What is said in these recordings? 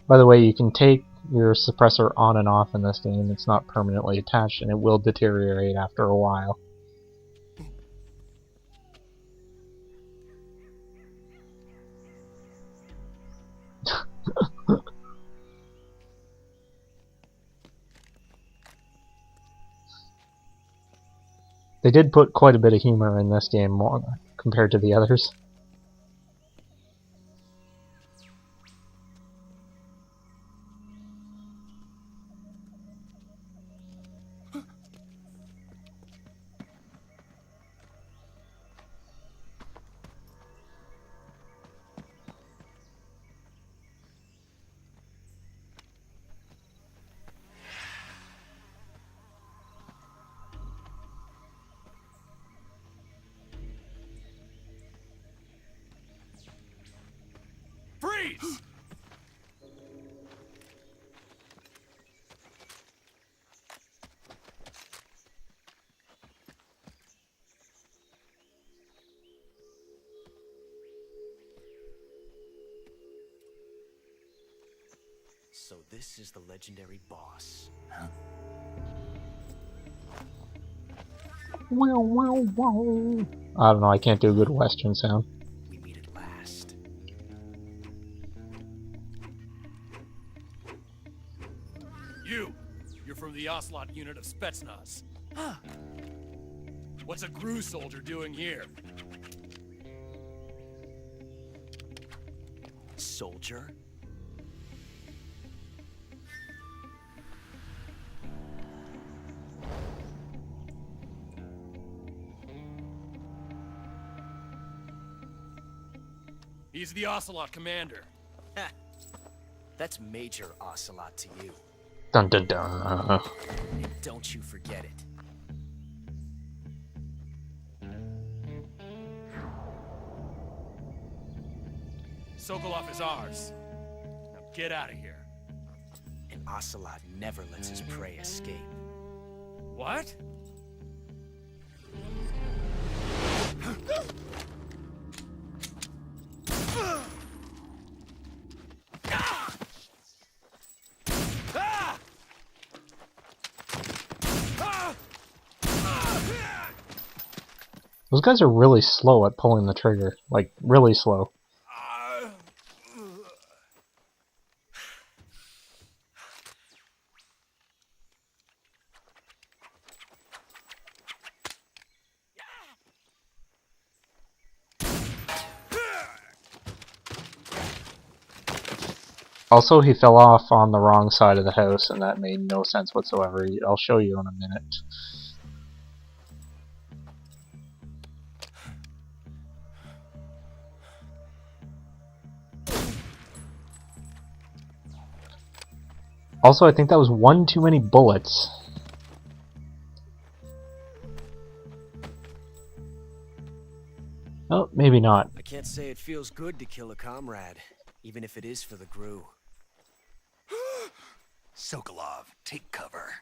By the way, you can take your suppressor on and off in this game. It's not permanently attached, and it will deteriorate after a while. They did put quite a bit of humor in this game more compared to the others. Freeze! So this is the legendary boss. Wow, wow, wow. I don't know, I can't do a good Western sound. We meet at last. You're from the Ocelot Unit of Spetsnaz. Huh. What's a GRU soldier doing here? Soldier? He's the Ocelot commander. Ha! That's Major Ocelot to you. Dun dun dun. And don't you forget it. Sokolov is ours. Now get out of here. And Ocelot never lets his prey escape. What? Those guys are really slow at pulling the trigger. Like, really slow. Also, he fell off on the wrong side of the house, and that made no sense whatsoever. I'll show you in a minute. Also, I think that was one too many bullets. Oh, maybe not. I can't say it feels good to kill a comrade, even if it is for the GRU. Sokolov, take cover.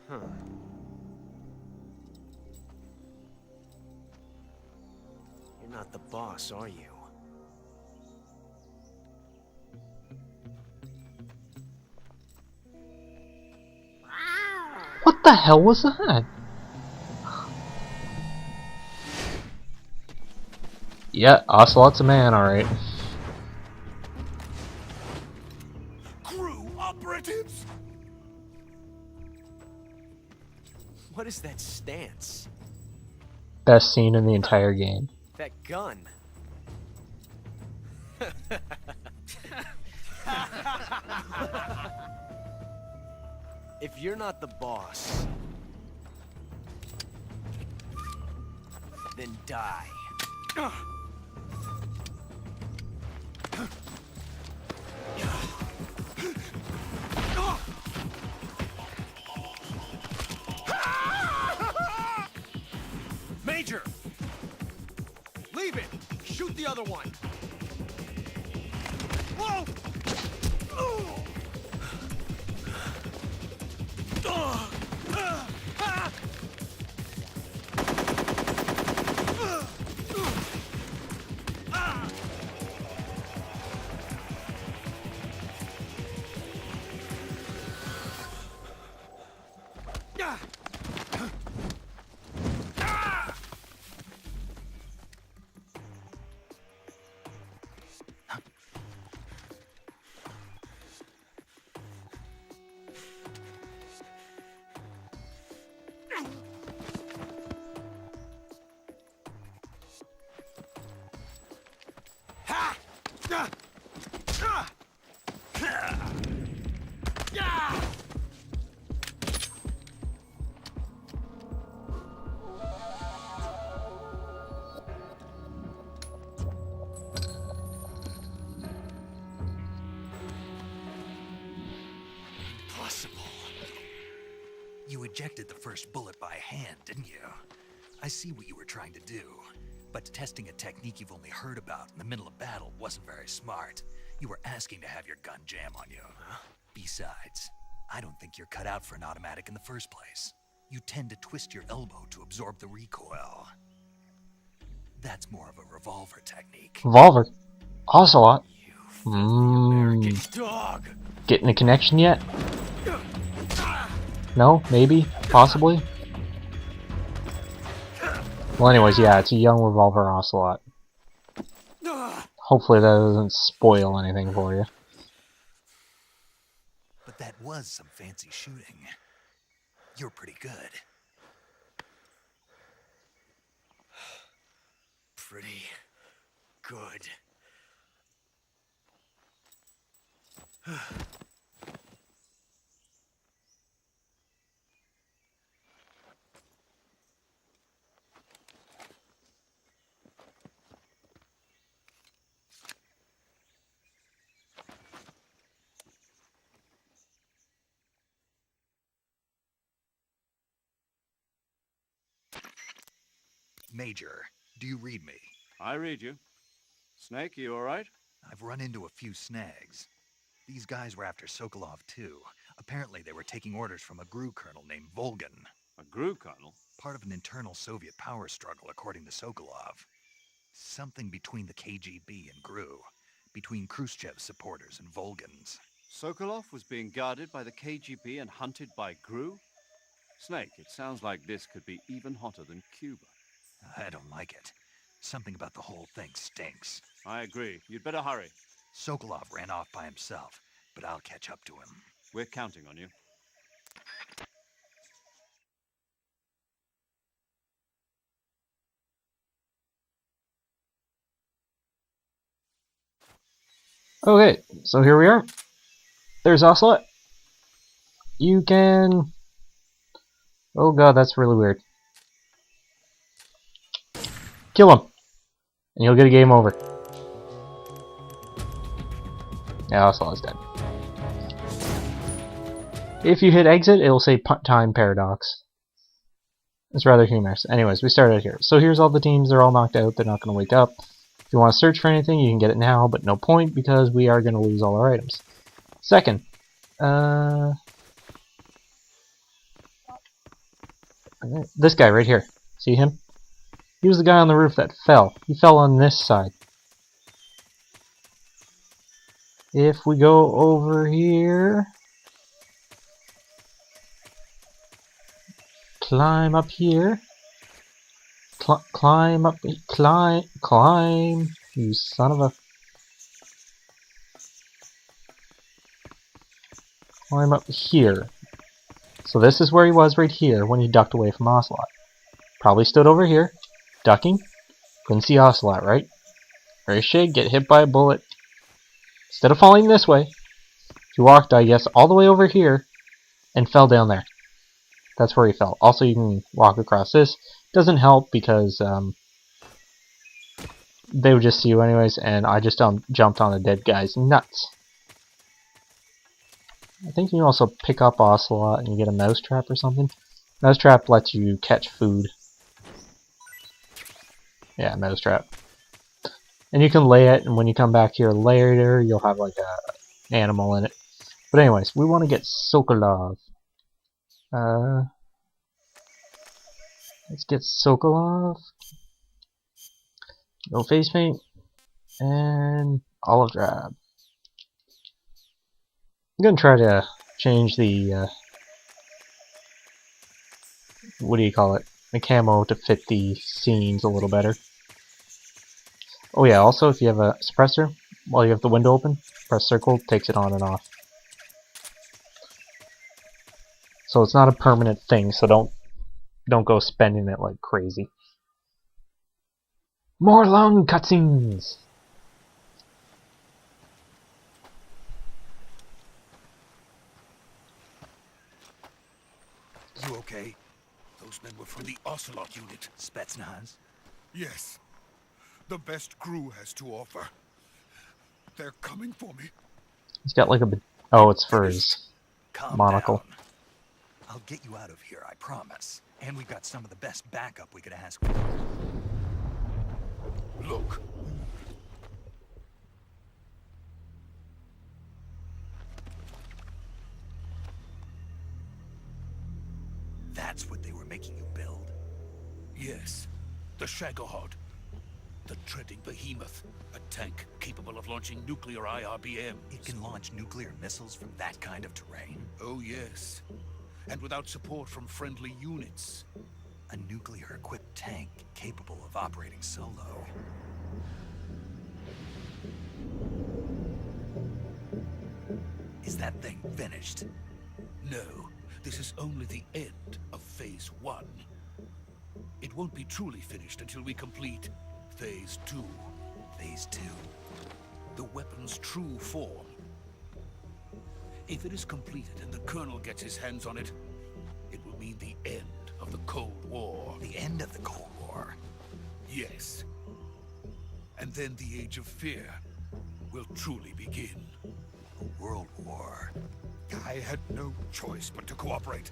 Huh. You're not the boss, are you? What the hell was that? Yeah, Ocelot's a man, alright. GRU operatives! What is that stance? Best scene in the entire game. That gun. If you're not the boss, then die. Major! Leave it! Shoot the other one! Whoa! Impossible. You ejected the first bullet by hand, didn't you? I see what you were trying to do. But testing a technique you've only heard about in the middle of battle wasn't very smart. You were asking to have your gun jam on you. Huh? Besides, I don't think you're cut out for an automatic in the first place. You tend to twist your elbow to absorb the recoil. That's more of a revolver technique. Revolver. Ocelot. You American dog. Getting a connection yet? No? Maybe? Possibly? Well, anyways, yeah, it's a young revolver Ocelot. Hopefully that doesn't spoil anything for you. But that was some fancy shooting. You're pretty good. Pretty good. Major, do you read me? I read you. Snake, you alright? I've run into a few snags. These guys were after Sokolov too. Apparently they were taking orders from a GRU colonel named Volgan. A GRU colonel? Part of an internal Soviet power struggle, according to Sokolov. Something between the KGB and GRU. Between Khrushchev's supporters and Volgan's. Sokolov was being guarded by the KGB and hunted by GRU? Snake, it sounds like this could be even hotter than Cuba. I don't like it. Something about the whole thing stinks. I agree. You'd better hurry. Sokolov ran off by himself, but I'll catch up to him. We're counting on you. Okay, so here we are. There's Ocelot. You can... Oh god, that's really weird. Kill him! And you'll get a game over. Yeah, Ocelot's dead. If you hit exit, it'll say time paradox. It's rather humorous. Anyways, we started here. So here's all the teams. They're all knocked out. They're not going to wake up. If you want to search for anything, you can get it now, but no point because we are going to lose all our items. Second, this guy right here. See him? He was the guy on the roof that fell. He fell on this side. If we go over here... Climb up here. Climb up... Climb! You son of a... Climb up here. So this is where he was right here when he ducked away from Ocelot. Probably stood over here. Ducking. Couldn't see Ocelot, right? Ricochet, get hit by a bullet. Instead of falling this way, he walked, I guess, all the way over here and fell down there. That's where he fell. Also, you can walk across this. Doesn't help because they would just see you anyways, and I just jumped on a dead guy's nuts. I think you can also pick up Ocelot and you get a mousetrap or something. Mousetrap lets you catch food. Yeah, mousetrap. And you can lay it, and when you come back here later, you'll have like a animal in it. But anyways, we want to get Sokolov. Let's get Sokolov. No face paint. And olive drab. I'm gonna try to change the what do you call it? The camo to fit the scenes a little better. Oh yeah, also if you have a suppressor, while you have the window open, press circle, takes it on and off. So it's not a permanent thing, so don't go spending it like crazy. More long cutscenes! You okay? Those men were from the Ocelot Unit. Spetsnaz? Yes. The best crew has to offer. They're coming for me. He's got like a... Oh, it's for his Calm monocle. down. I'll get you out of here, I promise. And we've got some of the best backup we could ask for. Look. That's what they were making you build? Yes. The Shagohod. The treading behemoth. A tank capable of launching nuclear IRBMs. It can launch nuclear missiles from that kind of terrain? Oh, yes. And without support from friendly units. A nuclear-equipped tank capable of operating solo. Is that thing finished? No. This is only the end of Phase 1. It won't be truly finished until we complete Phase 2. Phase 2? The weapon's true form. If it is completed and the Colonel gets his hands on it, it will mean the end of the Cold War. The end of the Cold War? Yes. And then the Age of Fear will truly begin. A world war? I had no choice but to cooperate.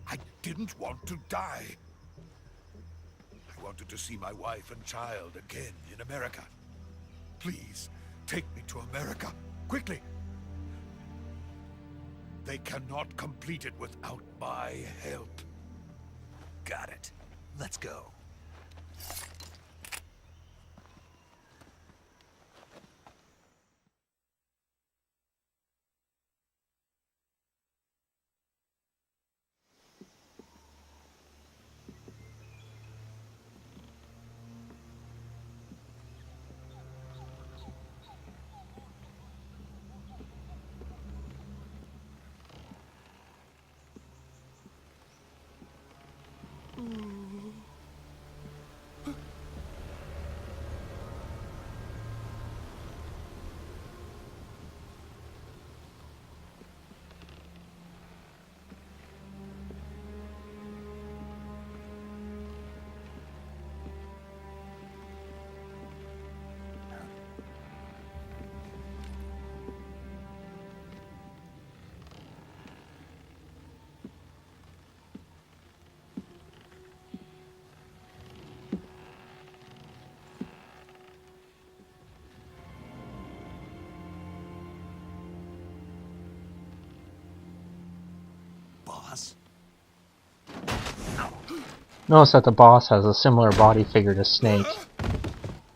I didn't want to die. I wanted to see my wife and child again in America. Please, take me to America, quickly. They cannot complete it without my help. Got it. Let's go. Boss? Notice that the boss has a similar body figure to Snake,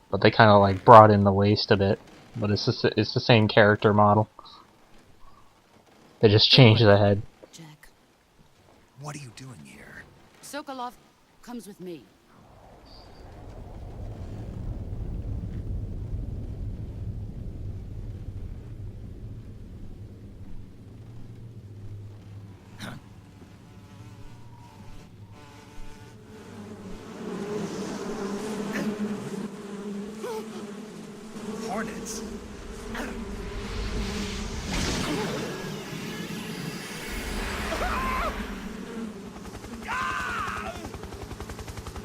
but they kind of like brought in the waist a bit. But it's the same character model. They just changed the head. Jack. What are you doing here? Sokolov comes with me. Hornets?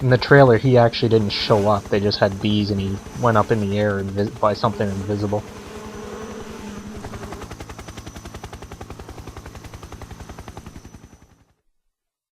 In the trailer, he actually didn't show up. They just had bees, and he went up in the air by something invisible.